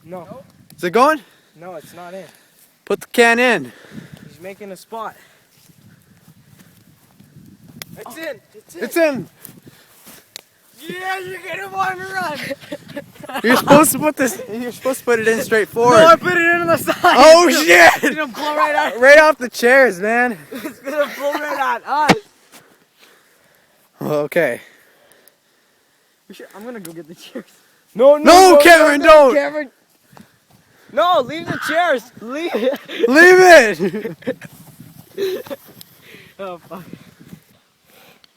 No. Is it going? No, it's not in. Put the can in. He's making a spot. It's in. It's in. It's in. Yeah, you're gonna want to run. You're supposed to put this. You're supposed to put it in straight No, forward. I put it in on the side. Oh It's shit! gonna blow right out. Right off the chairs, man. It's gonna blow right at us. Okay. I'm gonna go get the chairs. No, No, Cameron, don't. Cameron. No, leave the chairs. Leave it. Leave it. Oh fuck.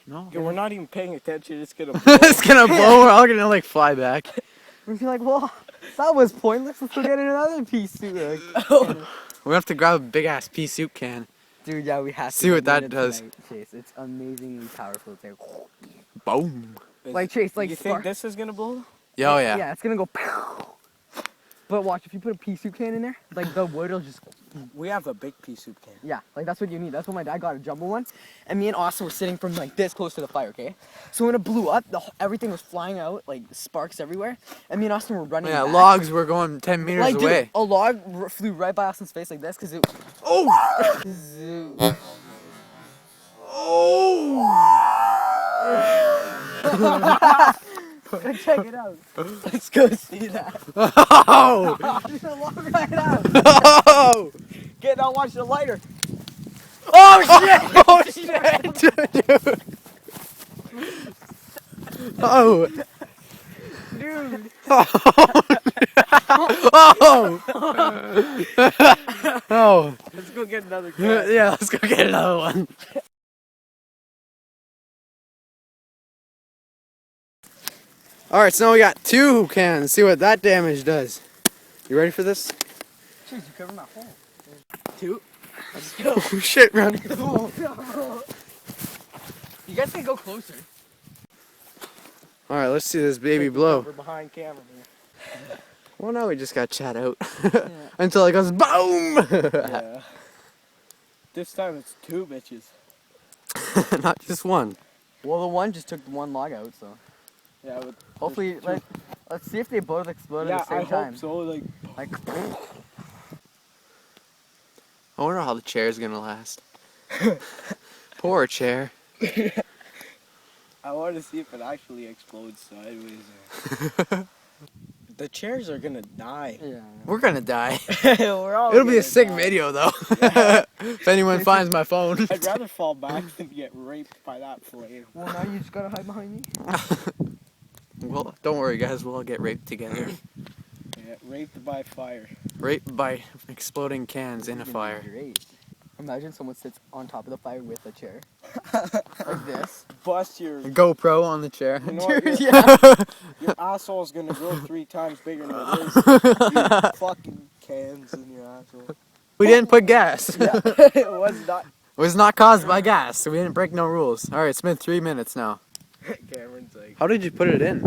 No. Okay, we're not even paying attention. It's gonna blow. It's gonna blow. We're all gonna like fly back. We're like, well, that was pointless. Let's go get another piece too. We have to grab a big ass pea soup can. Dude, yeah, we have to. See what go that get it does. tonight, Chase, it's amazingly powerful. It's like, Boom. like Chase, like you think this is gonna blow? Yeah, oh yeah. Yeah, it's gonna go. But watch, if you put a pea soup can in there, like the wood will just. We have a big pea soup can. Yeah, like that's what you need. That's what my dad got, a jumbo one. And me and Austin were sitting from like this close to the fire, okay? So when it blew up, everything was flying out, like sparks everywhere. And me and Austin were running. Yeah, back. logs were going 10 meters Like, away. dude, a log flew right by Austin's face like this, cause it. Oh! Check it out. Let's go see that. Oh! There's a log right out. Oh! Get out, watch the lighter. Oh shit! Oh shit! Dude. Oh! Dude. Oh! Oh! Let's go get another can. Yeah, let's go get another one. Alright, so now we got 2 cans. See what that damage does. You ready for this? Jeez, you covered my hole. 2. Let's go. Oh shit, run. You guys can go closer. Alright, let's see this baby blow. We're behind camera here. Well, now we just got chat out. Until it goes boom! Yeah. This time it's 2 bitches. Not just one. Well, the one just took one log out, so. Yeah, but Hopefully, like, let's see if they both explode yeah, at the same I time. hope so. Like, Like, I wonder how the chair's gonna last. Poor chair. I want to see if it actually explodes sideways. The chairs are gonna die. yeah. We're gonna die. We're all. It'll be a gonna sick die. video though. Yeah. If anyone finds my phone. I'd rather fall back than get raped by that flame. Well, now you just gotta hide behind me. Well, don't worry guys, we'll all get raped together. Yeah, raped by fire. Raped by exploding cans in a This is fire. gonna be great. Imagine someone sits on top of the fire with a chair. Like this. Bust your. A GoPro on the chair. You know what, Dude, your, yeah. your asshole's gonna grow 3 times bigger than it is. You fucking cans in your asshole. We didn't put gas. Yeah, it was not. It was not caused by gas, so we didn't break no rules. Alright, it's been 3 minutes now. Cameron's like, How did you put it in?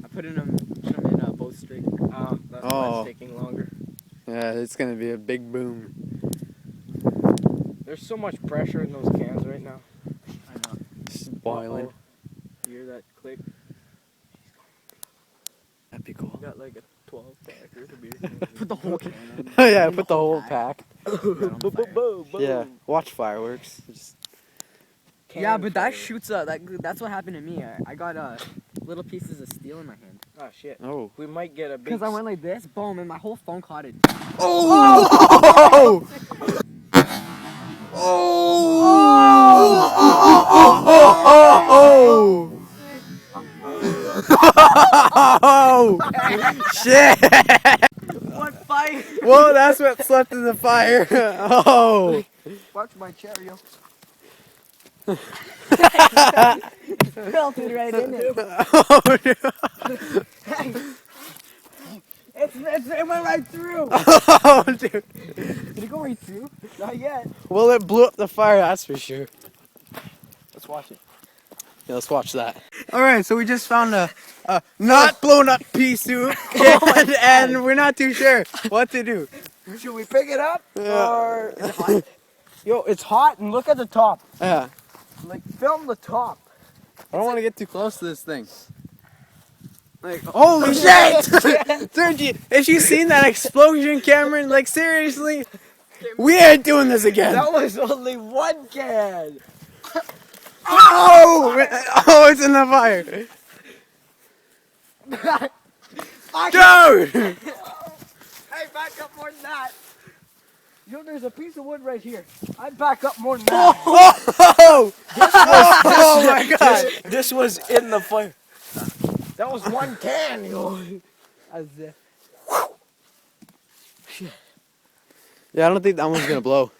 I put them in both straight. oh, that's why Oh. it's taking longer. Yeah, it's gonna be a big boom. There's so much pressure in those cans right now. I know. It's boiling. Uh-oh. You hear that click? That'd be cool. Got like a 12 pack or a beer. Put the whole can in. Yeah, In put the whole pack. Boom, boom, boom. Yeah, watch fireworks. Just Yeah, but that fire. shoots that's what happened to me. I got little pieces of steel in my hand. Oh shit. oh. We might get a big. Because I went like this, boom, and my whole phone caught it. Oh! Oh! Oh! Shit! What fire? Whoa, that's what slept in the fire. Oh! Watch my chair, yo. Melted right in it. Oh, It went right through. oh, dude. Did it go right through? Not yet. Well, it blew up the fire, that's for sure. Let's watch it. Yeah, let's watch that. Alright, so we just found a not blown up pea soup and we're not too sure what to do. Should we pick it up Yeah. or? Yo, it's hot and look at the top. Yeah. Like film the top. I don't want to get too close to this thing. Like, holy shit! Dude, if you seen that explosion, Cameron, like, seriously, we ain't doing this again. That was only one can. Oh! Oh, it's in the fire. Dude! Hey, back up more than that. You know, there's a piece of wood right here. I'd back up more than that. Oh! Oh my god! This was in the fire. That was one can, yo. Yeah, I don't think that one's gonna blow.